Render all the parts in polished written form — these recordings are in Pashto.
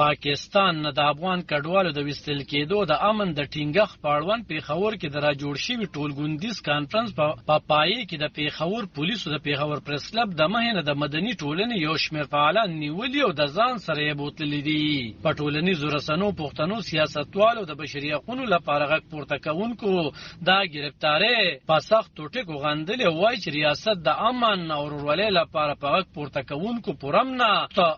پاکستان نه د افغان کډوالو د وستل کېدو د امن د ټینګښ په اړوند پیښور کې د را جوړ شوي ټولګوندیز کانفرنس په پای کې د پیښور پولیسو د پیښور پریس کلب د مهنه د مدني ټولنې یو شمېر فعالان نیولي او د ځان سره یې بوتللي دي. په ټولنیزو رسنو پښتنو سیاستوالو د بشري حقونو لپاره غږ پورته کوونکو دا ګرفتارۍ په سختو ټکو غندلې او وایي چې ریاست د امن او ورورولۍ لپاره په غږ پورته کوونکو پرامنه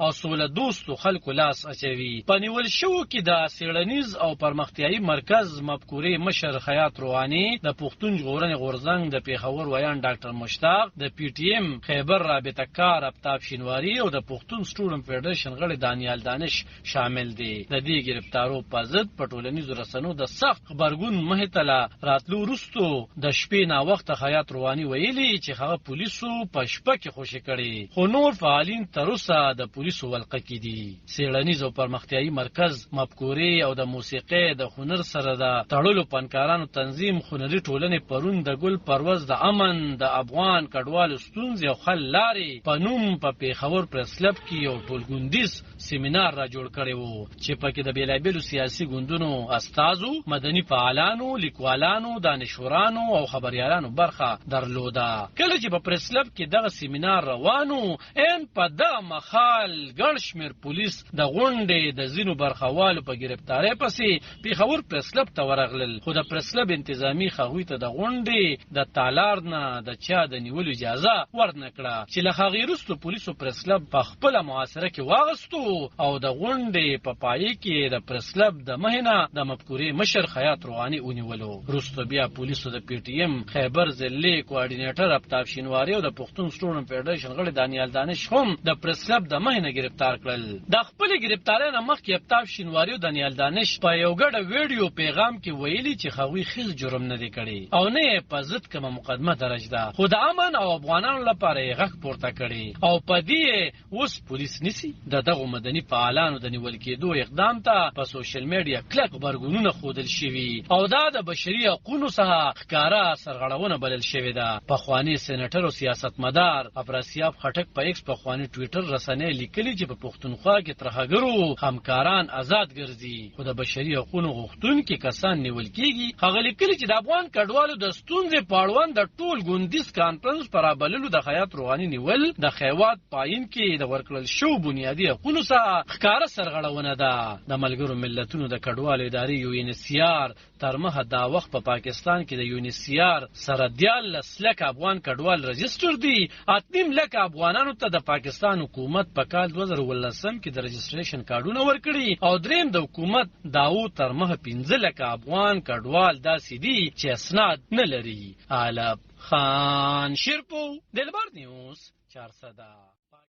او سوله دوستو خلکو لاس اچوي. په نیول شوو کې د څېړنیز او پرمختیایي مرکز مفکورې مشر خیاط روحاني، د پښتون ژغورنې غورځنګ د پیښور ویان ډاکټر مشتاق، د پی ټی ایم خیبر رابطه کار افتاب شینواري او د پښتون سټوډنټ فدریشن غړي دانیال دانش شامل دي. د دې گرفتارو په ضد په ټولنیزو رسنو د سخت خبرګون مهتله راتلو وروستو د شپې ناوخته خیاط روحاني ویلي چې هغه پولیسو په شپه کې خوشي کړي، خو نور فعالین تر اوسه د پولیسو ولقه کې دي. څېړنیز او پرمختیایي مرکز مفکورې او د موسیقۍ د هنر سره د تړلو فنکارانو تنظیم هنري ټولنې پرون د ګل پروز د امن د افغان کډوالو ستونزې او حل لارې په نوم په پیښور پریس کلب کې یو ټولګوندیز سیمینار را جوړ کړی و چې پکې د بېلابېلو سیاسي ګوندونو استازو، مدني فعالانو، لیکوالانو، دانشورانو او خبریالانو برخه درلوده. کله چې په پریس کلب کې دغه سیمینار روانو ان په دغه مخال ګڼ شمېر پولیس د غونډې د ځینو برخوالو په ګرفتارۍ پسې پیښور پریس کلب ته ورغلل، خو د پریس کلب انتظامي هغوی ته د غونډې د تالار نه د چا د نیولو اجازه ورنه کړه چې له هغې وروسته پولیسو پریس کلب په خپله محاصره کې واغستو او د غونډې په پای کې د پریس کلب د مهنه د مفکورې مشر خیاط روحاني ونیولو. وروسته بیا پولیسو د پی ټی ایم خیبر ضلعي کوارډینیټر افتاب شینواري او د پښتون سټوډنټ فدریشن غړي دانیال دانش هم د پریس کلب د مهنه گرفتار کړل. د خپلې ګرفتارۍ نه مخکې افتاب شینواري او دانیال دانش په یو ګډه ویډیو پیغام کې ویلي چې هغوی هیڅ جرم نه دی کړی او نه یې په ضد کومه مقدمه درج ده، خو د امن او افغانانو لپاره یې غږ پورته کړی او په دې اوس پولیس نیسي. د دغو مدني فعالانو د نیول کېدو اقدام ته په سوشل میډیا کلک غبرګونونه ښودل شوي او دا د بشري حقونو څخه ښکاره سرغړونه بلل شوې ده. پخواني سینیټر او سیاستمدار افراسیاب خټک په ایکس پخواني ټویټر رسنۍ لیکلي چې په پښتونخوا کې ترهګرو همکاران آزاد ګرځي، خو د بشري حقونو غوښتونکي کسان نیول کېږي. هغه لیکلي چې د افغان کډوالو د ستونزې په اړوند د ټول ګوندیز کانفرنس په رابللو د خیاط روحاني نیول د خیوات پاین کې د ورکړل شو بنیادي حقونو څخه ښکاره سرغړونه ده. د ملګرو ملتونو د کډوالو ادارې UNHCR تر مخه دا وخت په پاکستان کې د UNHCR سره 14 لکه افغان کډوال رجسټر دي. 8 لکه افغانانو ته د پاکستان حکومت په کال 2018 کې د رجسټریشن کارډونه ورکړي او دریم د حکومت داو تر مخه 15 لکه افغان کډوال داسې دي چې اسناد نه لري. علب خان شیرپو دلبر نیوز 400